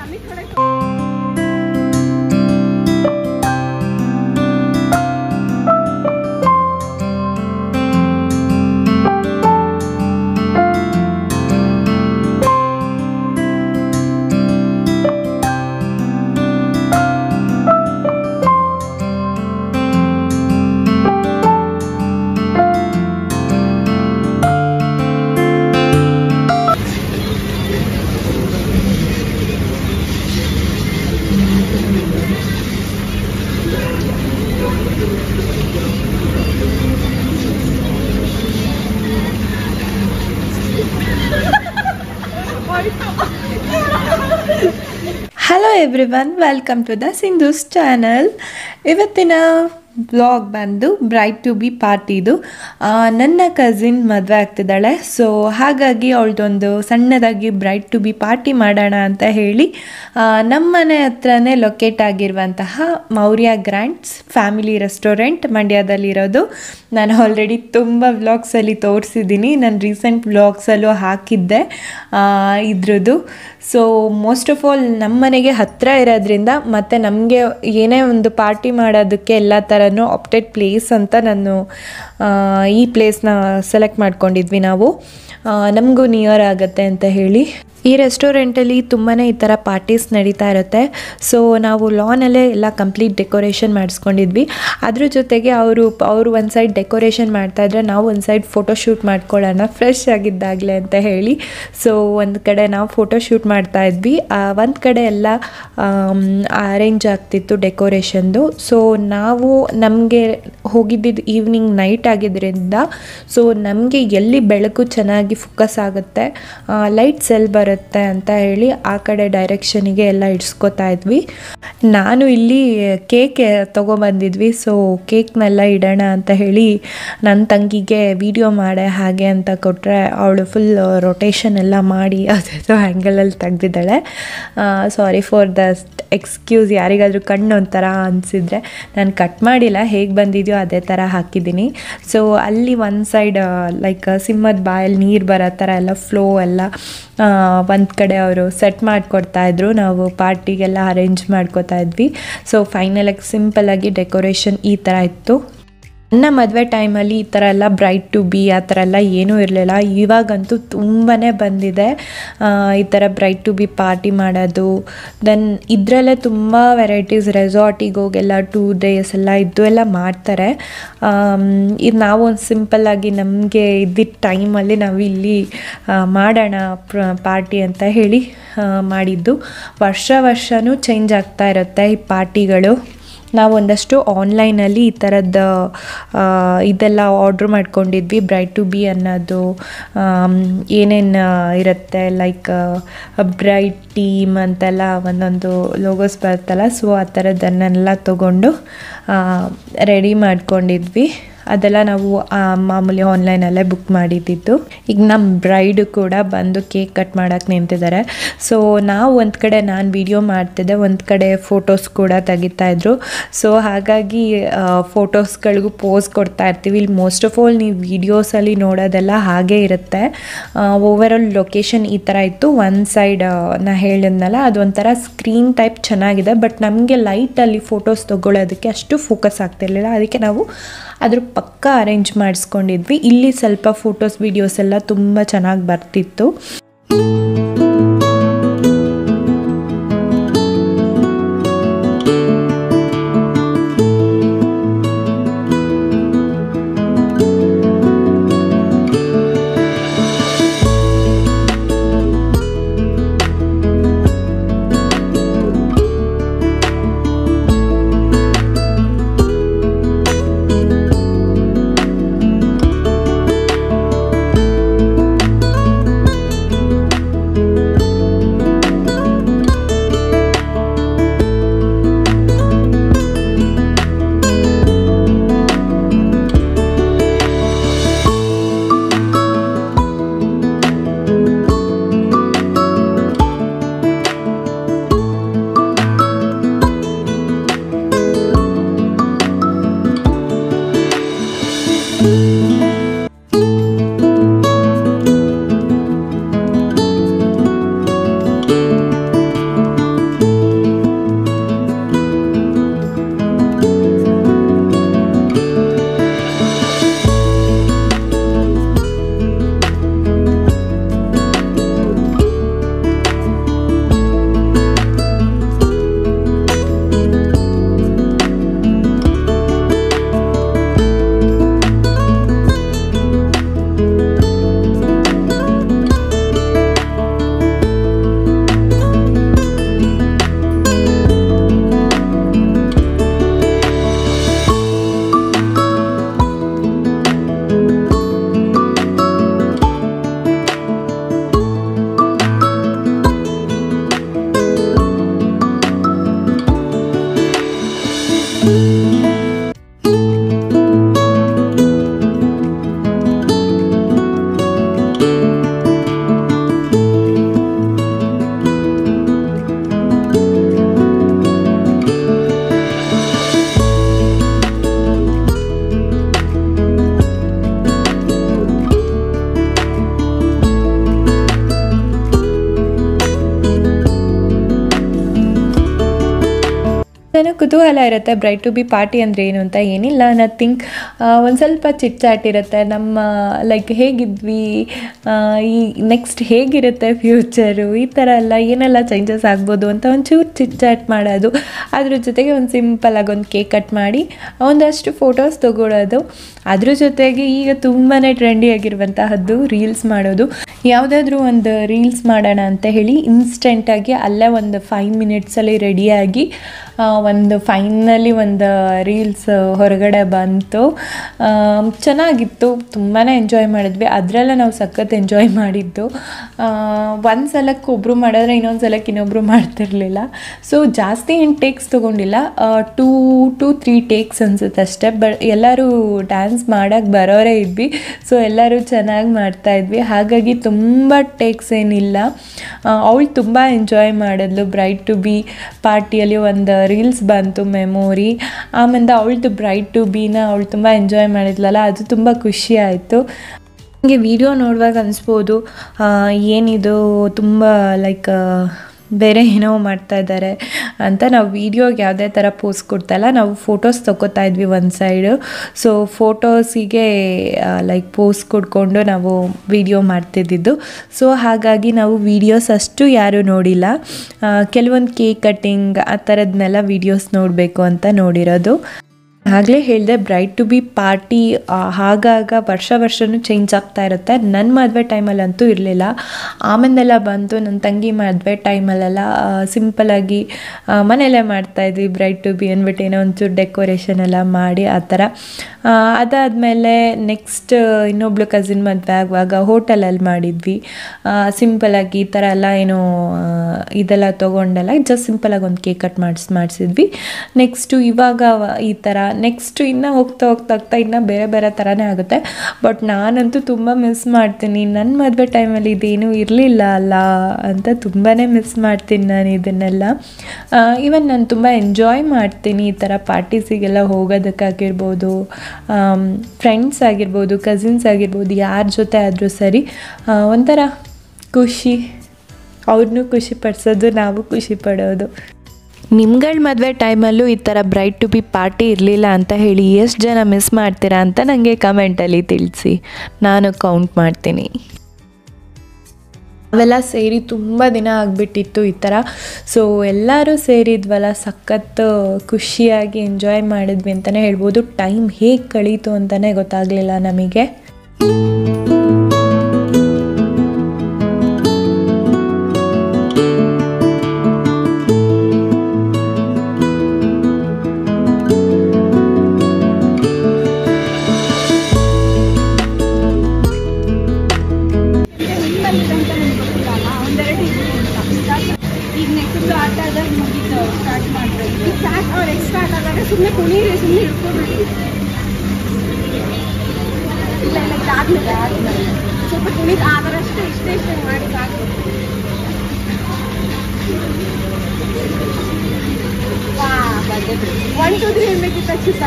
Hello everyone, welcome to the Sindhu's channel. ಇವತ್ತಿನ blog ಬಂದು bride to B ಪಾರ್ಟಿದು. ನನ್ನ cousin ಮದುವೆ ಆಗ್ತಿದ್ದಾಳೆ, ಸೊ ಹಾಗಾಗಿ ಅವಳದೊಂದು ಸಣ್ಣದಾಗಿ ಬ್ರೈಡ್ ಟು ಬಿ ಪಾರ್ಟಿ ಮಾಡೋಣ ಅಂತ ಹೇಳಿ ನಮ್ಮ ಮನೆ ಹತ್ರನೇ ಲೊಕೇಟ್ ಆಗಿರುವಂತಹ ಮೌರ್ಯ ಗ್ರ್ಯಾಂಡ್ಸ್ ಫ್ಯಾಮಿಲಿ ರೆಸ್ಟೋರೆಂಟ್ ಮಂಡ್ಯದಲ್ಲಿರೋದು. ನಾನು ಆಲ್ರೆಡಿ ತುಂಬ ವ್ಲಾಗ್ಸಲ್ಲಿ ತೋರಿಸಿದ್ದೀನಿ, ನಾನು ರೀಸೆಂಟ್ ವ್ಲಾಗ್ಸಲ್ಲೂ ಹಾಕಿದ್ದೆ ಇದ್ರದ್ದು. ಸೊ ಮೋಸ್ಟ್ ಆಫ್ ಆಲ್ ನಮ್ಮ ಮನೆಗೆ ಹತ್ತಿರ ಇರೋದ್ರಿಂದ ಮತ್ತು ನಮಗೆ ಏನೇ ಒಂದು ಪಾರ್ಟಿ ಮಾಡೋದಕ್ಕೆ ಎಲ್ಲ ಥರನೂ ಆಪ್ಟೆಡ್ ಪ್ಲೇಸ್ ಅಂತ ನಾನು ಈ ಪ್ಲೇಸ್ನ ಸೆಲೆಕ್ಟ್ ಮಾಡ್ಕೊಂಡಿದ್ವಿ. ನಾವು ನಮಗೂ ನಿಯರ್ ಆಗುತ್ತೆ ಅಂತ ಹೇಳಿ ಈ ರೆಸ್ಟೋರೆಂಟಲ್ಲಿ ತುಂಬಾ ಈ ಥರ ಪಾರ್ಟೀಸ್ ನಡೀತಾ ಇರುತ್ತೆ. ಸೊ ನಾವು ಲಾನಲ್ಲೇ ಎಲ್ಲ ಕಂಪ್ಲೀಟ್ ಡೆಕೋರೇಷನ್ ಮಾಡಿಸ್ಕೊಂಡಿದ್ವಿ. ಅದ್ರ ಜೊತೆಗೆ ಅವರು ಒಂದು ಸೈಡ್ ಡೆಕೋರೇಷನ್ ಮಾಡ್ತಾಯಿದ್ರೆ ನಾವು ಒಂದು ಸೈಡ್ ಫೋಟೋಶೂಟ್ ಮಾಡ್ಕೊಳ್ಳೋಣ ಫ್ರೆಶ್ ಆಗಿದ್ದಾಗಲೇ ಅಂತ ಹೇಳಿ. ಸೊ ಒಂದು ಕಡೆ ನಾವು ಫೋಟೋಶೂಟ್ ಮಾಡ್ತಾಯಿದ್ವಿ, ಒಂದು ಕಡೆ ಎಲ್ಲ ಅರೇಂಜ್ ಆಗ್ತಿತ್ತು ಡೆಕೋರೇಷನ್ದು. ಸೊ ನಾವು ನಮಗೆ ಹೋಗಿದ್ದಿದ್ದು ಈವ್ನಿಂಗ್ ನೈಟ್ ಆಗಿದ್ದರಿಂದ ಸೊ ನಮಗೆ ಎಲ್ಲಿ ಬೆಳಕು ಚೆನ್ನಾಗಿ ಫೋಕಸ್ ಆಗುತ್ತೆ, ಲೈಟ್ಸ್ ಎಲ್ಲಿ ಬರುತ್ತೆ ಅಂತ ಹೇಳಿ ಆ ಕಡೆ ಡೈರೆಕ್ಷನಿಗೆ ಎಲ್ಲ ಇಡ್ಸ್ಕೊತಾ ಇದ್ವಿ. ನಾನು ಇಲ್ಲಿ ಕೇಕ್ ತೊಗೊಬಂದಿದ್ವಿ, ಸೊ ಕೇಕ್ನೆಲ್ಲ ಇಡೋಣ ಅಂತ ಹೇಳಿ ನನ್ನ ತಂಗಿಗೆ ವಿಡಿಯೋ ಮಾಡೆ ಹಾಗೆ ಅಂತ ಕೊಟ್ಟರೆ ಅವಳು ಫುಲ್ ರೊಟೇಷನ್ ಎಲ್ಲ ಮಾಡಿ ಅದೇನೋ ಆ್ಯಂಗಲಲ್ಲಿ ತೆಗ್ದಿದ್ದಾಳೆ. ಸಾರಿ ಫಾರ್ ದ ಎಕ್ಸ್ಕ್ಯೂಸ್, ಯಾರಿಗಾದರೂ ಕಣ್ಣು ಒಂಥರ ಅನಿಸಿದರೆ ನಾನು ಕಟ್ ಮಾಡಿಲ್ಲ, ಹೇಗೆ ಬಂದಿದೆಯೋ ಅದೇ ಥರ ಹಾಕಿದ್ದೀನಿ. ಸೊ ಅಲ್ಲಿ ಒಂದು ಸೈಡ್ ಲೈಕ್ ಸಿಂಹದ ಬಾಯಲ್ಲಿ ನೀರು ಬರೋ ಥರ ಎಲ್ಲ ಫ್ಲೋ ಎಲ್ಲ ಒಂದು ಕಡೆ ಅವರು ಸೆಟ್ ಮಾಡಿಕೊಡ್ತಾಯಿದ್ರು, ನಾವು ಪಾರ್ಟಿಗೆಲ್ಲ ಅರೇಂಜ್ ಮಾಡ್ಕೋತಾ ಇದ್ವಿ. ಸೊ ಫೈನಲಾಗಿ ಸಿಂಪಲ್ಲಾಗಿ ಡೆಕೋರೇಷನ್ ಈ ಥರ ಇತ್ತು. ನನ್ನ ಮದುವೆ ಟೈಮಲ್ಲಿ ಈ ಥರ ಎಲ್ಲ ಬ್ರೈಡ್ ಟು ಬಿ ಆ ಥರ ಎಲ್ಲ ಏನೂ ಇರಲಿಲ್ಲ. ಇವಾಗಂತೂ ತುಂಬಾ ಬಂದಿದೆ ಈ ಥರ ಬ್ರೈಡ್ ಟು ಬಿ ಪಾರ್ಟಿ ಮಾಡೋದು. ದೆನ್ ಇದರಲ್ಲೇ ತುಂಬ ವೆರೈಟೀಸ್, ರೆಸಾರ್ಟಿಗೆ ಹೋಗೆಲ್ಲ 2 days ಎಲ್ಲ ಇದ್ದು ಎಲ್ಲ ಮಾಡ್ತಾರೆ. ಇದು ನಾವು ಒಂದು ಸಿಂಪಲ್ಲಾಗಿ ನಮಗೆ ಇದ್ದಿದ್ದ ಟೈಮಲ್ಲಿ ನಾವು ಇಲ್ಲಿ ಮಾಡೋಣ ಪಾರ್ಟಿ ಅಂತ ಹೇಳಿ ಮಾಡಿದ್ದು. ವರ್ಷವೂ ಚೇಂಜ್ ಆಗ್ತಾ ಇರುತ್ತೆ ಈ ಪಾರ್ಟಿಗಳು. ನಾವು ಒಂದಷ್ಟು ಆನ್ಲೈನಲ್ಲಿ ಈ ಥರದ್ದು ಇದೆಲ್ಲ ಆರ್ಡ್ರ್ ಮಾಡ್ಕೊಂಡಿದ್ವಿ. ಬ್ರೈಡ್ ಟು ಬಿ ಅನ್ನೋದು ಏನೇನು ಇರುತ್ತೆ, ಲೈಕ್ ಬ್ರೈಡ್ ಟೀಮ್ ಅಂತೆಲ್ಲ ಒಂದೊಂದು ಲೋಗೋಸ್ ಬರ್ತಲ್ಲ, ಸೊ ಆ ಥರದ್ದನ್ನೆಲ್ಲ ತೊಗೊಂಡು ರೆಡಿ ಮಾಡ್ಕೊಂಡಿದ್ವಿ. ಅದೆಲ್ಲ ನಾವು ಮಾಮೂಲಿ ಆನ್ಲೈನಲ್ಲೇ ಬುಕ್ ಮಾಡಿದ್ದಿದ್ದು. ಈಗ ನಮ್ಮ ಬ್ರೈಡು ಕೂಡ ಬಂದು ಕೇಕ್ ಕಟ್ ಮಾಡೋಕ್ಕೆ ನಿಂತಿದ್ದಾರೆ. ಸೊ ನಾವು ಒಂದು ಕಡೆ ನಾನು ವಿಡಿಯೋ ಮಾಡ್ತಿದ್ದೆ, ಒಂದು ಕಡೆ ಫೋಟೋಸ್ ಕೂಡ ತೆಗಿತಾಯಿದ್ರು. ಸೊ ಹಾಗಾಗಿ ಫೋಟೋಸ್ಗಳಿಗೂ ಪೋಸ್ ಕೊಡ್ತಾ ಇರ್ತೀವಿ. ಇಲ್ಲಿ ಮೋಸ್ಟ್ ಆಫ್ ಆಲ್ ನೀವು ವೀಡಿಯೋಸಲ್ಲಿ ನೋಡೋದೆಲ್ಲ ಹಾಗೇ ಇರುತ್ತೆ. ಓವರಾಲ್ ಲೊಕೇಶನ್ ಈ ಥರ ಇತ್ತು. ಒಂದು ಸೈಡ್ ನಾ ಹೇಳಿದ್ನಲ್ಲ ಅದೊಂಥರ ಸ್ಕ್ರೀನ್ ಟೈಪ್ ಚೆನ್ನಾಗಿದೆ, ಬಟ್ ನಮಗೆ ಲೈಟಲ್ಲಿ ಫೋಟೋಸ್ ತೊಗೊಳ್ಳೋದಕ್ಕೆ ಅಷ್ಟು ಫೋಕಸ್ ಆಗ್ತಿರ್ಲಿಲ್ಲ, ಅದಕ್ಕೆ ನಾವು ಅದ್ರ ಪಕ್ಕ ಅರೇಂಜ್ ಮಾಡಿಸ್ಕೊಂಡಿದ್ವಿ. ಇಲ್ಲಿ ಸ್ವಲ್ಪ ಫೋಟೋಸ್ ವಿಡಿಯೋಸ್ ಎಲ್ಲ ತುಂಬ ಚೆನ್ನಾಗಿ ಬರ್ತಿತ್ತು. ಏನೋ ಕುತೂಹಲ ಇರುತ್ತೆ ಬ್ರೈಟ್ ಟು ಬಿ ಪಾರ್ಟಿ ಅಂದರೆ ಏನು ಅಂತ. ಏನಿಲ್ಲ, ನಥಿಂಗ್, ಒಂದು ಸ್ವಲ್ಪ ಚಿಟ್ ಚಾಟ್ ಇರುತ್ತೆ. ನಮ್ಮ ಲೈಕ್ ಹೇಗಿದ್ವಿ, ಈ ನೆಕ್ಸ್ಟ್ ಹೇಗಿರುತ್ತೆ ಫ್ಯೂಚರು, ಈ ಥರ ಎಲ್ಲ ಏನೆಲ್ಲ ಚೇಂಜಸ್ ಆಗ್ಬೋದು ಅಂತ ಒಂಚೂರು ಚಿಟ್ ಚಾಟ್ ಮಾಡೋದು. ಅದ್ರ ಜೊತೆಗೆ ಒಂದು ಸಿಂಪಲಾಗಿ ಒಂದು ಕೇಕ್ ಕಟ್ ಮಾಡಿ ಒಂದಷ್ಟು ಫೋಟೋಸ್ ತೊಗೊಳ್ಳೋದು. ಅದ್ರ ಜೊತೆಗೆ ಈಗ ತುಂಬಾ ಟ್ರೆಂಡಿ ಆಗಿರುವಂತಹದ್ದು ರೀಲ್ಸ್ ಮಾಡೋದು. ಯಾವುದಾದ್ರೂ ಒಂದು ರೀಲ್ಸ್ ಮಾಡೋಣ ಅಂತ ಹೇಳಿ ಇನ್ಸ್ಟೆಂಟಾಗಿ ಅಲ್ಲೇ ಒಂದು 5 ಮಿನಿಟ್ಸಲ್ಲಿ ರೆಡಿಯಾಗಿ ಒಂದು ಫೈನಲಿ ಒಂದು ರೀಲ್ಸ್ ಹೊರಗಡೆ ಬಂತು. ಚೆನ್ನಾಗಿತ್ತು, ತುಂಬಾ ಎಂಜಾಯ್ ಮಾಡಿದ್ವಿ. ಅದರಲ್ಲೇ ನಾವು ಸಖತ್ ಎಂಜಾಯ್ ಮಾಡಿದ್ದು. ಒಂದು ಸಲಕ್ಕೆ ಒಬ್ಬರು ಮಾಡಿದ್ರೆ ಇನ್ನೊಂದು ಸಲಕ್ಕೆ ಇನ್ನೊಬ್ಬರು ಮಾಡ್ತಿರ್ಲಿಲ್ಲ. ಸೊ ಜಾಸ್ತಿ ಏನು ಟೇಕ್ಸ್ ತೊಗೊಂಡಿಲ್ಲ, 2 to 3 ಟೇಕ್ಸ್ ಅನ್ಸುತ್ತೆ ಅಷ್ಟೇ. ಎಲ್ಲರೂ ಡ್ಯಾನ್ಸ್ ಮಾಡೋಕ್ಕೆ ಬರೋರೇ ಇದ್ವಿ. ಸೊ ಎಲ್ಲರೂ ಚೆನ್ನಾಗಿ ಮಾಡ್ತಾಯಿದ್ವಿ, ಹಾಗಾಗಿ ತುಂಬ ಟೇಕ್ಸ್ ಏನಿಲ್ಲ. ಅವಳು ತುಂಬ ಎಂಜಾಯ್ ಮಾಡಿದ್ಲು. ಬ್ರೈಟ್ ಟು ಬಿ ಪಾರ್ಟಿಯಲ್ಲಿ ಒಂದು ರೀಲ್ಸ್ ಬಂತು ಮೆಮೊರಿ. ಆಮೇಲೆ ಅವಳದು ಬ್ರೈಟ್ ಟು ಬಿನ ಅವಳು ತುಂಬ ಎಂಜಾಯ್ ಮಾಡಿದ್ಲಲ್ಲ, ಅದು ತುಂಬ ಖುಷಿ ಆಯಿತು. ನನಗೆ ವಿಡಿಯೋ ನೋಡುವಾಗ ಅನಿಸ್ಬೋದು ಏನಿದು ತುಂಬ ಲೈಕ್ ಬೇರೆ ಏನೋ ಮಾಡ್ತಾ ಇದ್ದಾರೆ ಅಂತ. ನಾವು ವೀಡಿಯೋಗೆ ಯಾವುದೇ ಥರ ಪೋಸ್ ಕೊಡ್ತಾಯಿಲ್ಲ, ನಾವು ಫೋಟೋಸ್ ತೊಗೋತಾ ಇದ್ವಿ ಒಂದು ಸೈಡು. ಸೊ ಫೋಟೋಸಿಗೆ ಲೈಕ್ ಪೋಸ್ ಕೊಡ್ಕೊಂಡು ನಾವು ವಿಡಿಯೋ ಮಾಡ್ತಿದ್ದಿದ್ದು. ಸೊ ಹಾಗಾಗಿ ನಾವು ವೀಡಿಯೋಸ್ ಅಷ್ಟು ಯಾರೂ ನೋಡಿಲ್ಲ. ಕೆಲವೊಂದು ಕೇಕ್ ಕಟ್ಟಿಂಗ್ ಆ ಥರದನ್ನೆಲ್ಲ ವೀಡಿಯೋಸ್ ನೋಡಬೇಕು ಅಂತ ನೋಡಿರೋದು. ಆಗಲೇ ಹೇಳಿದೆ ಬ್ರೈಟ್ ಟು ಬಿ ಪಾರ್ಟಿ ಆಗಾಗ ವರ್ಷವೂ ಚೇಂಜ್ ಆಗ್ತಾ ಇರುತ್ತೆ. ನನ್ನ ಮದುವೆ ಟೈಮಲ್ಲಂತೂ ಇರಲಿಲ್ಲ, ಆಮೇಲೆಲ್ಲ ಬಂತು. ನನ್ನ ತಂಗಿ ಮದುವೆ ಟೈಮಲ್ಲೆಲ್ಲ ಸಿಂಪಲಾಗಿ ಮನೆಯಲ್ಲೇ ಮಾಡ್ತಾಯಿದ್ವಿ ಬ್ರೈಟ್ ಟು ಬಿ ಅಂದ್ಬಿಟ್ಟು, ಏನೋ ಒಂಚೂರು ಡೆಕೋರೇಷನ್ ಎಲ್ಲ ಮಾಡಿ ಆ ಥರ. ಅದಾದಮೇಲೆ ನೆಕ್ಸ್ಟ್ ಇನ್ನೊಬ್ಳು ಕಸಿನ್ ಮದುವೆ ಆಗುವಾಗ ಹೋಟೆಲಲ್ಲಿ ಮಾಡಿದ್ವಿ. ಸಿಂಪಲಾಗಿ ಈ ಥರ ಎಲ್ಲ ಏನೋ ಇದೆಲ್ಲ ತೊಗೊಂಡೆಲ್ಲ ಜಸ್ಟ್ ಸಿಂಪಲಾಗಿ ಒಂದು ಕೇಕ್ ಕಟ್ ಮಾಡಿಸಿದ್ವಿ. ನೆಕ್ಸ್ಟು ಇವಾಗ ಈ ಥರ ನೆಕ್ಸ್ಟು ಇನ್ನು ಹೋಗ್ತಾ ಇನ್ನು ಬೇರೆ ಬೇರೆ ಥರನೇ ಆಗುತ್ತೆ. ಬಟ್ ನಾನಂತೂ ತುಂಬ ಮಿಸ್ ಮಾಡ್ತೀನಿ. ನನ್ನ ಮದುವೆ ಟೈಮಲ್ಲಿ ಇದೇನೂ ಇರಲಿಲ್ಲ ಅಲ್ಲ ಅಂತ ತುಂಬಾ ಮಿಸ್ ಮಾಡ್ತೀನಿ ನಾನು ಇದನ್ನೆಲ್ಲ. ಈವನ್ ನಾನು ತುಂಬ ಎಂಜಾಯ್ ಮಾಡ್ತೀನಿ ಈ ಥರ ಪಾರ್ಟೀಸಿಗೆಲ್ಲ ಹೋಗೋದಕ್ಕಾಗಿರ್ಬೋದು, ಫ್ರೆಂಡ್ಸ್ ಆಗಿರ್ಬೋದು, ಕಸಿನ್ಸ್ ಆಗಿರ್ಬೋದು, ಯಾರ ಜೊತೆ ಆದರೂ ಸರಿ. ಒಂಥರ ಖುಷಿ, ಅವ್ರನ್ನೂ ಖುಷಿ ಪಡಿಸೋದು, ನಾವು ಖುಷಿ ಪಡೋದು. ನಿಮ್ಗಳ ಮದುವೆ ಟೈಮಲ್ಲೂ ಈ ಥರ ಬ್ರೈಟ್ ಟು ಬಿ ಪಾರ್ಟಿ ಇರಲಿಲ್ಲ ಅಂತ ಹೇಳಿ ಎಷ್ಟು ಜನ ಮಿಸ್ ಮಾಡ್ತೀರಾ ಅಂತ ನನಗೆ ಕಮೆಂಟಲ್ಲಿ ತಿಳಿಸಿ, ನಾನು ಕೌಂಟ್ ಮಾಡ್ತೀನಿ. ಅವೆಲ್ಲ ಸೇರಿ ತುಂಬ ದಿನ ಆಗಿಬಿಟ್ಟಿತ್ತು ಈ ಥರ. ಸೊ ಎಲ್ಲರೂ ಸೇರಿದ್ವಲ್ಲ, ಸಖತ್ ಖುಷಿಯಾಗಿ ಎಂಜಾಯ್ ಮಾಡಿದ್ವಿ ಅಂತಲೇ ಹೇಳ್ಬೋದು. ಟೈಮ್ ಹೇಗೆ ಕಳೀತು ಅಂತಲೇ ಗೊತ್ತಾಗಲಿಲ್ಲ ನಮಗೆ. ಸುಮ್ಮನೆ ಕುಣೀರಿ, ಸುಮ್ಮನೆ ಇಟ್ಕೊಬೇಡಿ. ಇಲ್ಲ ಆದ್ಮೇಲೆ ಸ್ವಲ್ಪ ಕುಣಿದು ಆದರಷ್ಟು ಇಷ್ಟೇ ಮಾಡಿ ಸಾಕು. 1 2 3 ಹೇಳ್ಬೇಕಿತ್ತು ಅಚ್ಚಿತ.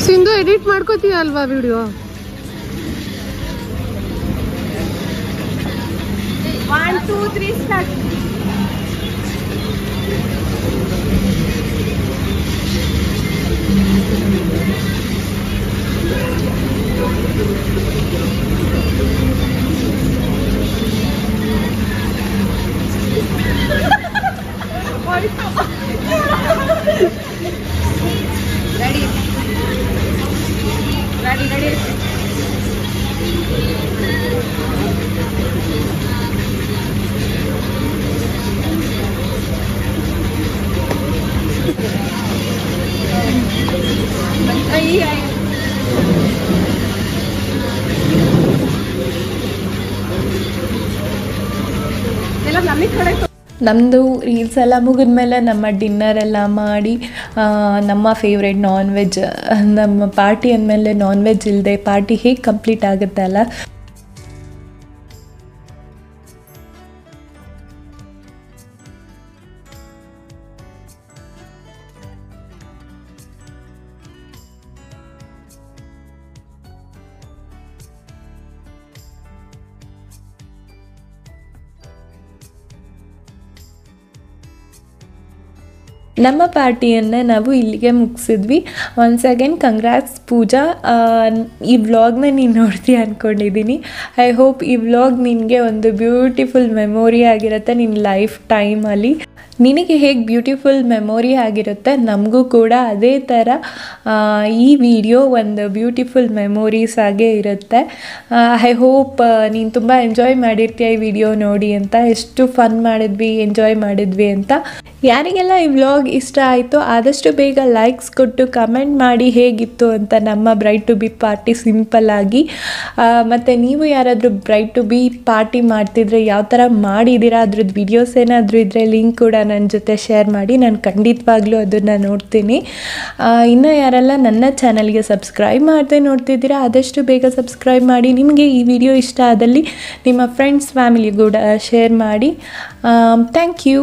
ಸಿಂಧು ಎಡಿಟ್ ಮಾಡ್ಕೋತೀಯ ಅಲ್ವಾ video? 1 2 3 start. Ready ready ready. ನಮ್ಮದು ರೀಲ್ಸ್ ಎಲ್ಲ ಮುಗಿದ್ಮೇಲೆ ನಮ್ಮ ಡಿನ್ನರ್ ಎಲ್ಲ ಮಾಡಿ ನಮ್ಮ ಫೇವ್ರೆಟ್ ನಾನ್ ವೆಜ್, ನಮ್ಮ ಪಾರ್ಟಿ ಅಂದಮೇಲೆ ನಾನ್ ವೆಜ್ ಇಲ್ಲದೆ ಪಾರ್ಟಿ ಹೇಗೆ ಕಂಪ್ಲೀಟ್ ಆಗುತ್ತೆ ಅಲ್ಲ. ನಮ್ಮ ಪಾರ್ಟಿಯನ್ನು ನಾವು ಇಲ್ಲಿಗೆ ಮುಗಿಸಿದ್ವಿ. ಒನ್ಸ್ ಅಗೇನ್ ಕಂಗ್ರಾಟ್ಸ್ ಪೂಜಾ. ಈ ವ್ಲಾಗ್ನ ನೀನು ನೋಡ್ತೀಯ ಅಂದ್ಕೊಂಡಿದ್ದೀನಿ. ಐ ಹೋಪ್ ಈ ವ್ಲಾಗ್ ನಿನಗೆ ಒಂದು ಬ್ಯೂಟಿಫುಲ್ ಮೆಮೊರಿ ಆಗಿರುತ್ತೆ ನಿನ್ನ ಲೈಫ್ ಟೈಮಲ್ಲಿ. ನಿನಗೆ ಹೇಗೆ ಬ್ಯೂಟಿಫುಲ್ ಮೆಮೊರಿ ಆಗಿರುತ್ತೆ ನಮಗೂ ಕೂಡ ಅದೇ ಥರ ಈ ವಿಡಿಯೋ ಒಂದು ಬ್ಯೂಟಿಫುಲ್ ಮೆಮೊರೀಸ್ ಆಗೇ ಇರುತ್ತೆ. ಐ ಹೋಪ್ ನೀನು ತುಂಬ ಎಂಜಾಯ್ ಮಾಡಿರ್ತೀಯ ಈ ವಿಡಿಯೋ ನೋಡಿ ಅಂತ, ಎಷ್ಟು ಫನ್ ಮಾಡಿದ್ವಿ, ಎಂಜಾಯ್ ಮಾಡಿದ್ವಿ ಅಂತ. ಯಾರಿಗೆಲ್ಲ ಈ ವ್ಲಾಗ್ ಇಷ್ಟ ಆಯಿತು ಆದಷ್ಟು ಬೇಗ ಲೈಕ್ಸ್ ಕೊಟ್ಟು ಕಮೆಂಟ್ ಮಾಡಿ ಹೇಗಿತ್ತು ಅಂತ ನಮ್ಮ ಬ್ರೈಡ್ ಟು ಬಿ ಪಾರ್ಟಿ ಸಿಂಪಲ್ಲಾಗಿ. ಮತ್ತು ನೀವು ಯಾರಾದರೂ ಬ್ರೈಡ್ ಟು ಬಿ ಪಾರ್ಟಿ ಮಾಡ್ತಿದ್ರೆ ಯಾವ ಥರ ಮಾಡಿದ್ದೀರಾ ಅದ್ರದ್ದು ವಿಡಿಯೋಸ್ ಏನಾದರೂ ಇದ್ದರೆ ಲಿಂಕ್ ಕೂಡ ನನ್ನ ಜೊತೆ ಶೇರ್ ಮಾಡಿ, ನಾನು ಖಂಡಿತವಾಗ್ಲೂ ಅದನ್ನು ನೋಡ್ತೀನಿ. ಇನ್ನೂ ಯಾರೆಲ್ಲ ನನ್ನ ಚಾನಲ್ಗೆ ಸಬ್ಸ್ಕ್ರೈಬ್ ಮಾಡದೆ ನೋಡ್ತಿದ್ದೀರಾ ಆದಷ್ಟು ಬೇಗ ಸಬ್ಸ್ಕ್ರೈಬ್ ಮಾಡಿ. ನಿಮಗೆ ಈ ವಿಡಿಯೋ ಇಷ್ಟ ಆದಲ್ಲಿ ನಿಮ್ಮ ಫ್ರೆಂಡ್ಸ್ ಫ್ಯಾಮಿಲಿ ಕೂಡ ಶೇರ್ ಮಾಡಿ. Thank you.